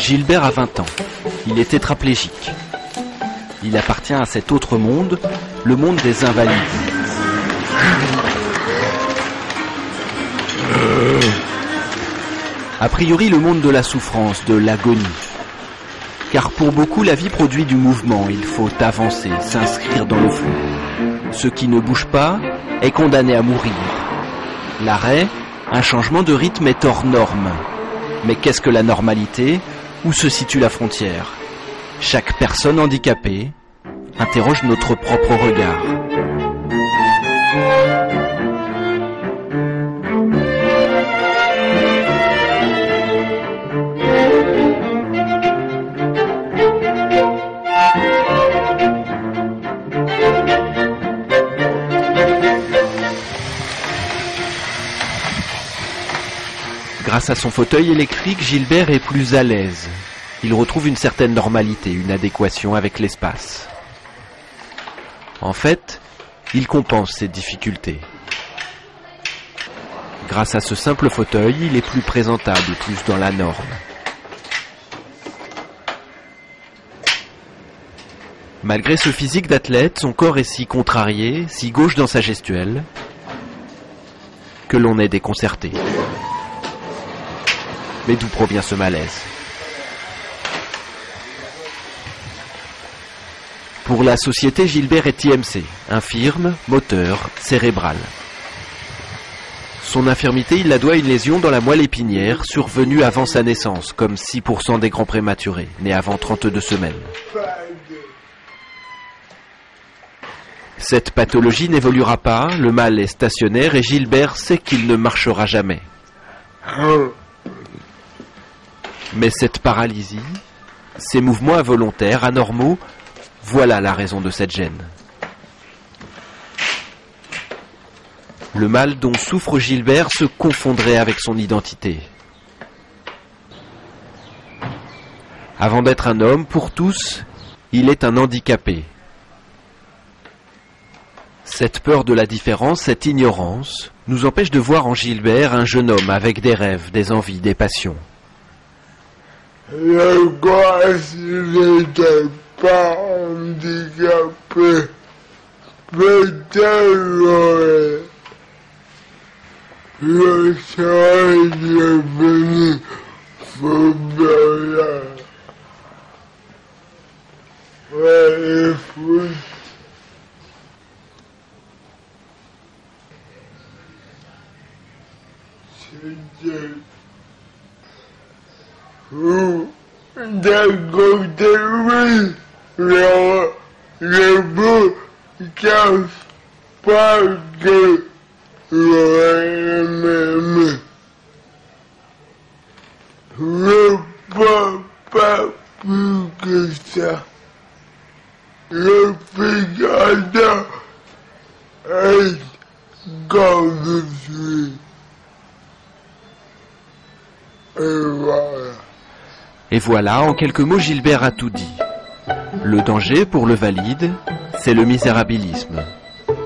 Gilbert a 20 ans. Il est tétraplégique. Il appartient à cet autre monde, le monde des invalides. A priori, le monde de la souffrance, de l'agonie. Car pour beaucoup, la vie produit du mouvement. Il faut avancer, s'inscrire dans le flux. Ce qui ne bouge pas est condamné à mourir. L'arrêt, un changement de rythme est hors norme. Mais qu'est-ce que la normalité? Où se situe la frontière? Chaque personne handicapée interroge notre propre regard. Grâce à son fauteuil électrique, Gilbert est plus à l'aise. Il retrouve une certaine normalité, une adéquation avec l'espace. En fait, il compense ses difficultés. Grâce à ce simple fauteuil, il est plus présentable, plus dans la norme. Malgré ce physique d'athlète, son corps est si contrarié, si gauche dans sa gestuelle, que l'on est déconcerté. Mais d'où provient ce malaise? Pour la société, Gilbert est IMC, infirme, moteur, cérébral. Son infirmité, il la doit à une lésion dans la moelle épinière, survenue avant sa naissance, comme 6% des grands prématurés, nés avant 32 semaines. Cette pathologie n'évoluera pas, le mal est stationnaire et Gilbert sait qu'il ne marchera jamais. Mais cette paralysie, ces mouvements involontaires, anormaux, voilà la raison de cette gêne. Le mal dont souffre Gilbert se confondrait avec son identité. Avant d'être un homme, pour tous, il est un handicapé. Cette peur de la différence, cette ignorance, nous empêche de voir en Gilbert un jeune homme avec des rêves, des envies, des passions. Je crois qu'il n'était pas handicapé. Peut-être je serais devenu footballeur. Ouais, foot. C'était fou. D'un côté, oui, le beau cache pas que j'aurais aimé. Je peux pas plus que ça. Je fais gardien et comme je suis. Et voilà. Et voilà, en quelques mots, Gilbert a tout dit. Le danger pour le valide, c'est le misérabilisme,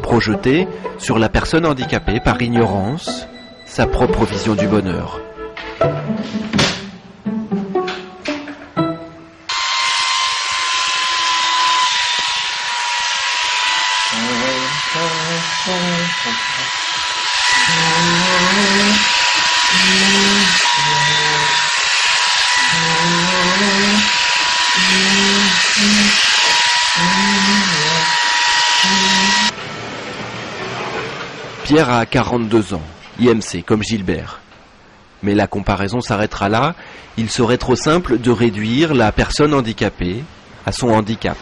projeté sur la personne handicapée par ignorance, sa propre vision du bonheur. Pierre a 42 ans, IMC comme Gilbert. Mais la comparaison s'arrêtera là, il serait trop simple de réduire la personne handicapée à son handicap.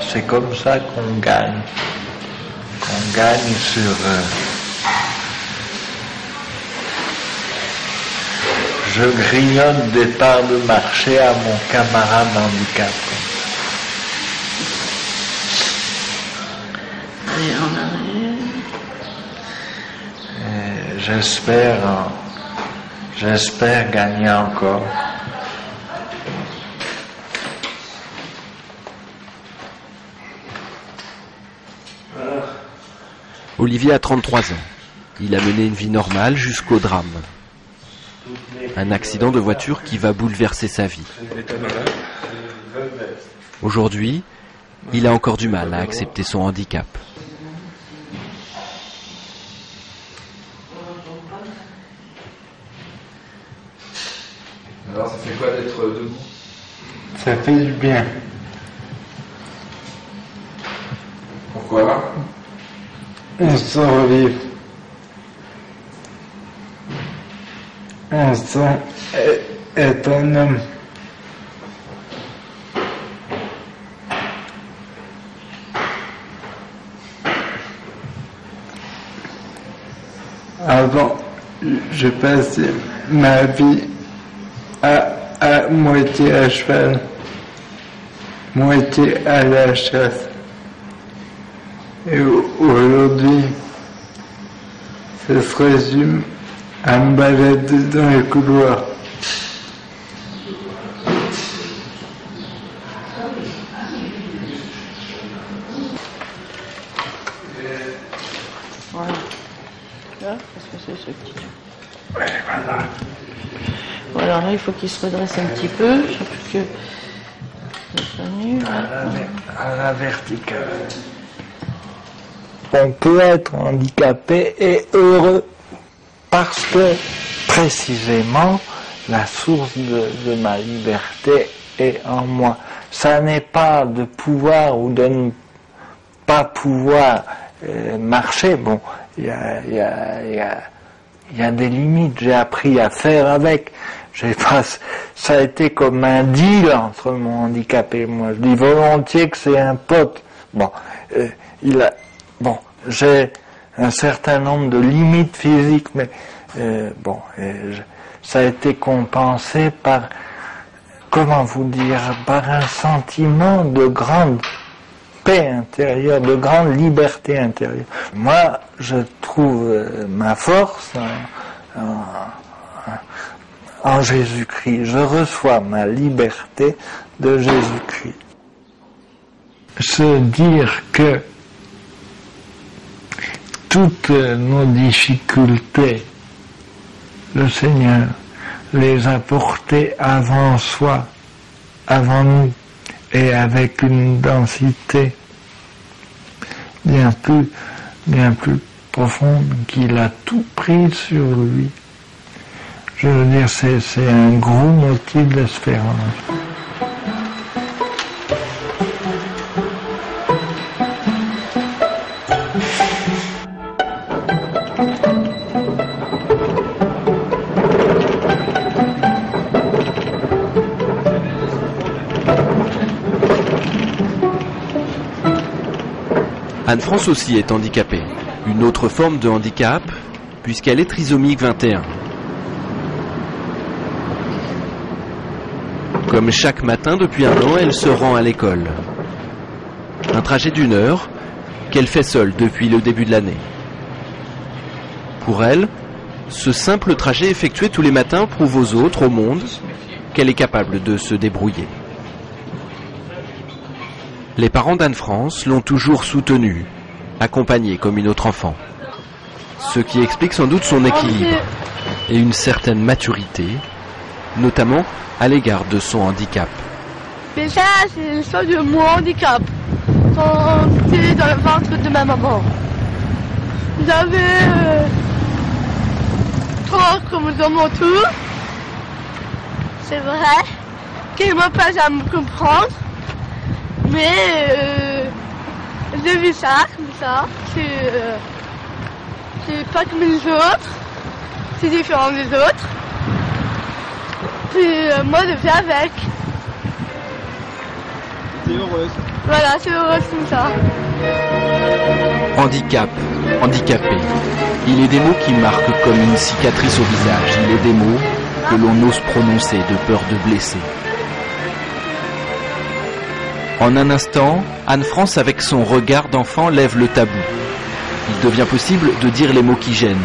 C'est comme ça qu'on gagne. On gagne sur je grignote des parts de marché à mon camarade handicapé. Et en arrière. J'espère gagner encore. Olivier a 33 ans. Il a mené une vie normale jusqu'au drame. Un accident de voiture qui va bouleverser sa vie. Aujourd'hui, il a encore du mal à accepter son handicap. Alors ça fait quoi d'être debout? Ça fait du bien. Pourquoi? On se sent vivre. On se sent être un homme. Avant, je passais ma vie à moitié à cheval, moitié à la chasse. Et aujourd'hui, ça se résume à me balader dans les couloirs. Voilà. Là, parce que c'est ce petit. Ouais, voilà. Voilà, là, il faut qu'il se redresse un petit peu, surtout que c'est pas nul. À la verticale. On peut être handicapé et heureux parce que précisément la source de ma liberté est en moi. Ça n'est pas de pouvoir ou de ne pas pouvoir marcher. Bon, il y a des limites. J'ai appris à faire avec. Ça a été comme un deal entre mon handicap et moi. Je dis volontiers que c'est un pote. Bon, j'ai un certain nombre de limites physiques, mais ça a été compensé par, comment vous dire, par un sentiment de grande paix intérieure, de grande liberté intérieure. Moi, je trouve ma force en Jésus-Christ. Je reçois ma liberté de Jésus-Christ. Se dire que toutes nos difficultés, le Seigneur les a portées avant soi, avant nous, et avec une densité bien plus profonde, qu'il a tout pris sur lui. Je veux dire, c'est un gros motif d'espérance. Anne-France aussi est handicapée. Une autre forme de handicap, puisqu'elle est trisomique 21. Comme chaque matin depuis un an, elle se rend à l'école. Un trajet d'1 heure qu'elle fait seule depuis le début de l'année. Pour elle, ce simple trajet effectué tous les matins prouve aux autres, au monde, qu'elle est capable de se débrouiller. Les parents d'Anne-France l'ont toujours soutenue, accompagnée comme une autre enfant. Ce qui explique sans doute son équilibre et une certaine maturité, notamment à l'égard de son handicap. Mais ça, c'est l'histoire de mon handicap. Quand j'étais dans le ventre de ma maman. J'avais 3 chromosomes en tout. C'est vrai. Qu'ils m'ont pas à me comprendre. Mais j'ai vu ça, comme ça. C'est pas comme les autres. C'est différent des autres. Puis moi je fais avec. T'es heureuse. Voilà, c'est heureuse comme ça. Handicap, handicapé. Il est des mots qui marquent comme une cicatrice au visage. Il est des mots que l'on ose prononcer de peur de blesser. En un instant, Anne-France, avec son regard d'enfant, lève le tabou. Il devient possible de dire les mots qui gênent.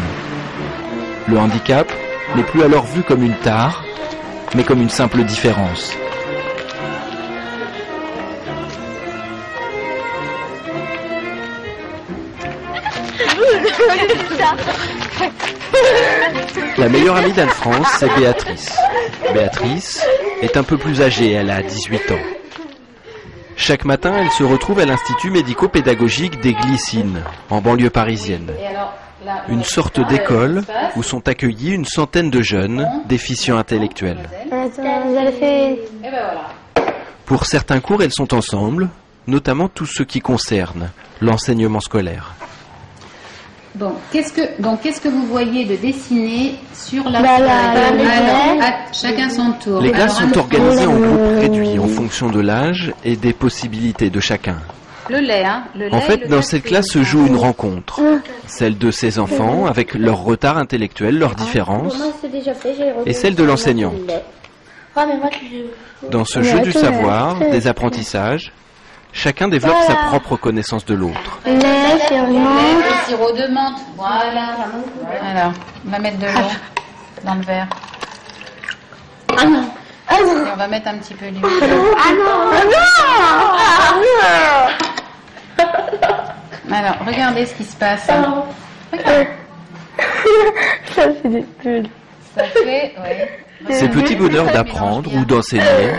Le handicap n'est plus alors vu comme une tare, mais comme une simple différence. ça. La meilleure amie d'Anne-France, c'est Béatrice. Béatrice est un peu plus âgée, elle a 18 ans. Chaque matin, elle se retrouve à l'Institut médico-pédagogique des Glycines, en banlieue parisienne. Une sorte d'école où sont accueillis une centaine de jeunes déficients intellectuels. Pour certains cours, elles sont ensemble, notamment tout ce qui concerne l'enseignement scolaire. Bon, qu'est-ce que vous voyez de dessiner sur la chacun son tour. Les classes sont organisées en groupes réduits en fonction de l'âge et des possibilités de chacun. Le lait, hein. En fait, dans cette classe se joue une rencontre, celle de ces enfants avec leur retard intellectuel, leurs différences, et celle de l'enseignant. Dans ce jeu du savoir, des apprentissages, chacun développe sa propre connaissance de l'autre. Le sirop de menthe, voilà. Alors, on va mettre de l'eau dans le verre. Et on va mettre un petit peu d'huile. Alors, regardez ce qui se passe. Regarde. Ça fait des bulles. Ça fait, oui. Ces petits bonheurs d'apprendre ou d'enseigner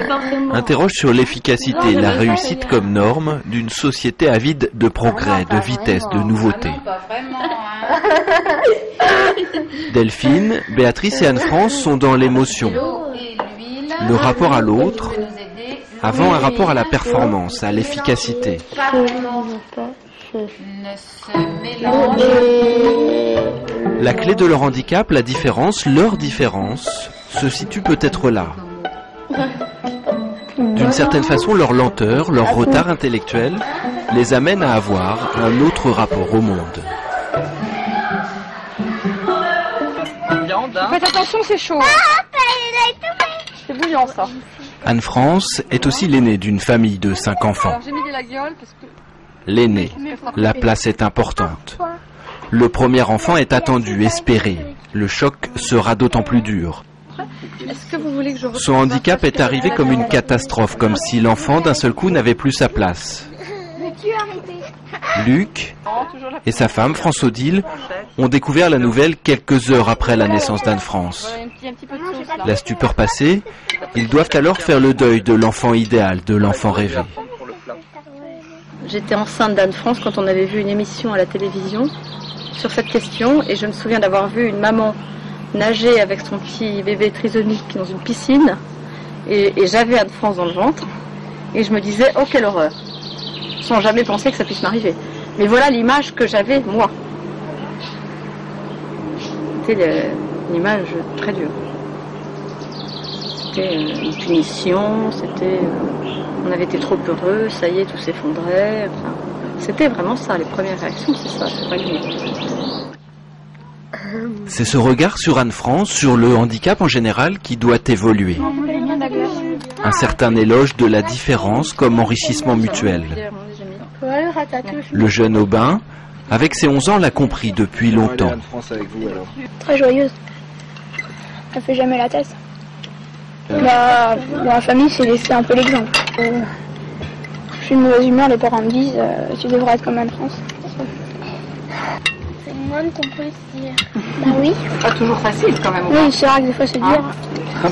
interrogent sur l'efficacité et la réussite comme norme d'une société avide de progrès, de vitesse, de nouveautés. Delphine, Béatrice et Anne-France sont dans l'émotion, le rapport à l'autre, avant un rapport à la performance, à l'efficacité. La clé de leur handicap, la différence, leur différence, se situe peut-être là. D'une certaine façon, leur lenteur, leur retard intellectuel les amène à avoir un autre rapport au monde. Faites attention, c'est chaud. C'est bouillant ça. Anne-France est aussi l'aînée d'une famille de 5 enfants. Alors j'ai mis des lagioles parce que... L'aînée, la place est importante. Le premier enfant est attendu, espéré. Le choc sera d'autant plus dur. Est-ce que vous voulez que je... Son handicap est arrivé comme une catastrophe, comme si l'enfant d'un seul coup n'avait plus sa place. Luc et sa femme, France-Odile, ont découvert la nouvelle quelques heures après la naissance d'Anne-France. La stupeur passée, ils doivent alors faire le deuil de l'enfant idéal, de l'enfant rêvé. J'étais enceinte d'Anne-France quand on avait vu une émission à la télévision sur cette question, et je me souviens d'avoir vu une maman nager avec son petit bébé trisomique dans une piscine, et j'avais Anne-France dans le ventre, et je me disais, oh quelle horreur, sans jamais penser que ça puisse m'arriver. Mais voilà l'image que j'avais, moi. C'était une image très dure. C'était une punition, c'était... on avait été trop heureux, ça y est, tout s'effondrait. Enfin, c'était vraiment ça, les premières réactions, c'est ça, c'est pas limite. C'est ce regard sur Anne-France, sur le handicap en général, qui doit évoluer. Un certain éloge de la différence comme enrichissement mutuel. Le jeune Aubin, avec ses 11 ans, l'a compris depuis longtemps. Très joyeuse. Elle fait jamais la tête. Dans la famille, c'est un peu l'exemple. Je suis de mauvaise humeur, les parents me disent tu devrais être comme Anne-France. C'est moins de ton plaisir. Bah oui. Pas toujours facile quand même. Oui, c'est vrai que des fois c'est dur.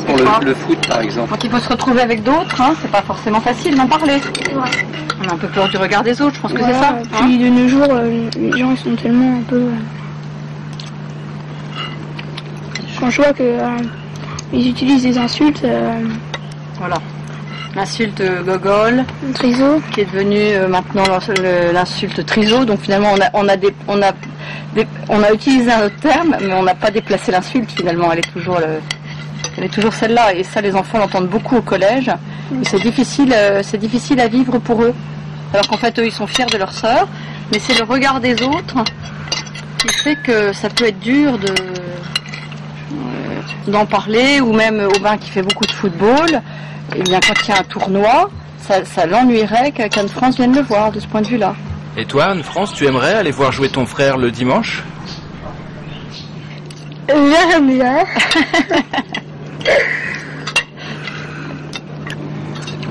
Pour le foot par exemple. Quand il faut se retrouver avec d'autres, hein, c'est pas forcément facile d'en parler. Ouais. On a un peu peur du regard des autres, je pense que Voilà, c'est ça. Puis de nos jours, les gens ils sont tellement un peu... Quand je vois que ils utilisent des insultes... Voilà. L'insulte gogol, triso, qui est devenue maintenant l'insulte triso. Donc finalement, on a utilisé un autre terme, mais on n'a pas déplacé l'insulte. Finalement, elle est toujours celle-là. Et ça, les enfants l'entendent beaucoup au collège. Et c'est difficile à vivre pour eux. Alors qu'en fait, eux, ils sont fiers de leur sœur, mais c'est le regard des autres qui fait que ça peut être dur d'en parler, ou même Aubin qui fait beaucoup de football. Et bien quand il y a un tournoi, ça l'ennuierait qu'Anne-France vienne le voir de ce point de vue-là. Et toi, Anne-France, tu aimerais aller voir jouer ton frère le dimanche ? J'aime bien.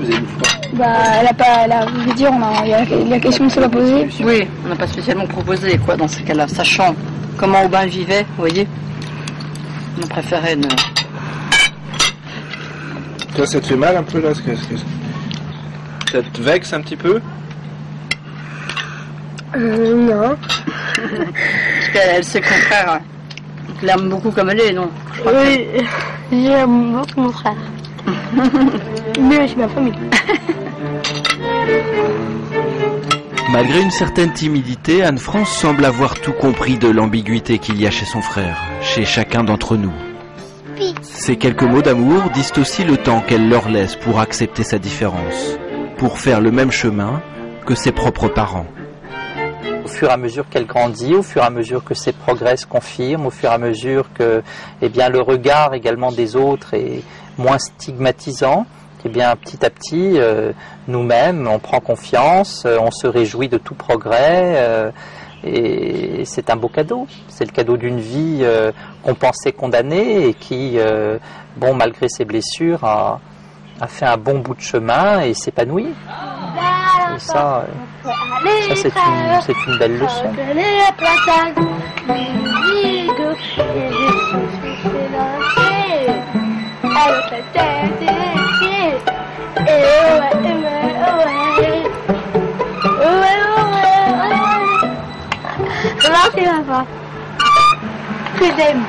Je veux dire, la question ne s'est pas posée. Oui, on n'a pas spécialement proposé, quoi, dans ces cas-là, sachant comment Aubin vivait, vous voyez. On a préféré ne... Toi, ça te fait mal un peu là? Ça te vexe un petit peu? Non. Parce qu'elle sait que mon frère l'aime beaucoup comme elle est, non? Oui, j'aime beaucoup mon frère. Mais aussi ma famille. Malgré une certaine timidité, Anne-France semble avoir tout compris de l'ambiguïté qu'il y a chez son frère, chez chacun d'entre nous. Ces quelques mots d'amour disent aussi le temps qu'elle leur laisse pour accepter sa différence, pour faire le même chemin que ses propres parents. Au fur et à mesure qu'elle grandit, au fur et à mesure que ses progrès se confirment, au fur et à mesure que le regard également des autres est moins stigmatisant, petit à petit, nous-mêmes, on prend confiance, on se réjouit de tout progrès, et c'est un beau cadeau. C'est le cadeau d'une vie qu'on pensait condamnée et qui, malgré ses blessures, a fait un bon bout de chemin et s'épanouit. Et ça c'est une belle leçon. Merci, papa. Que j'aime.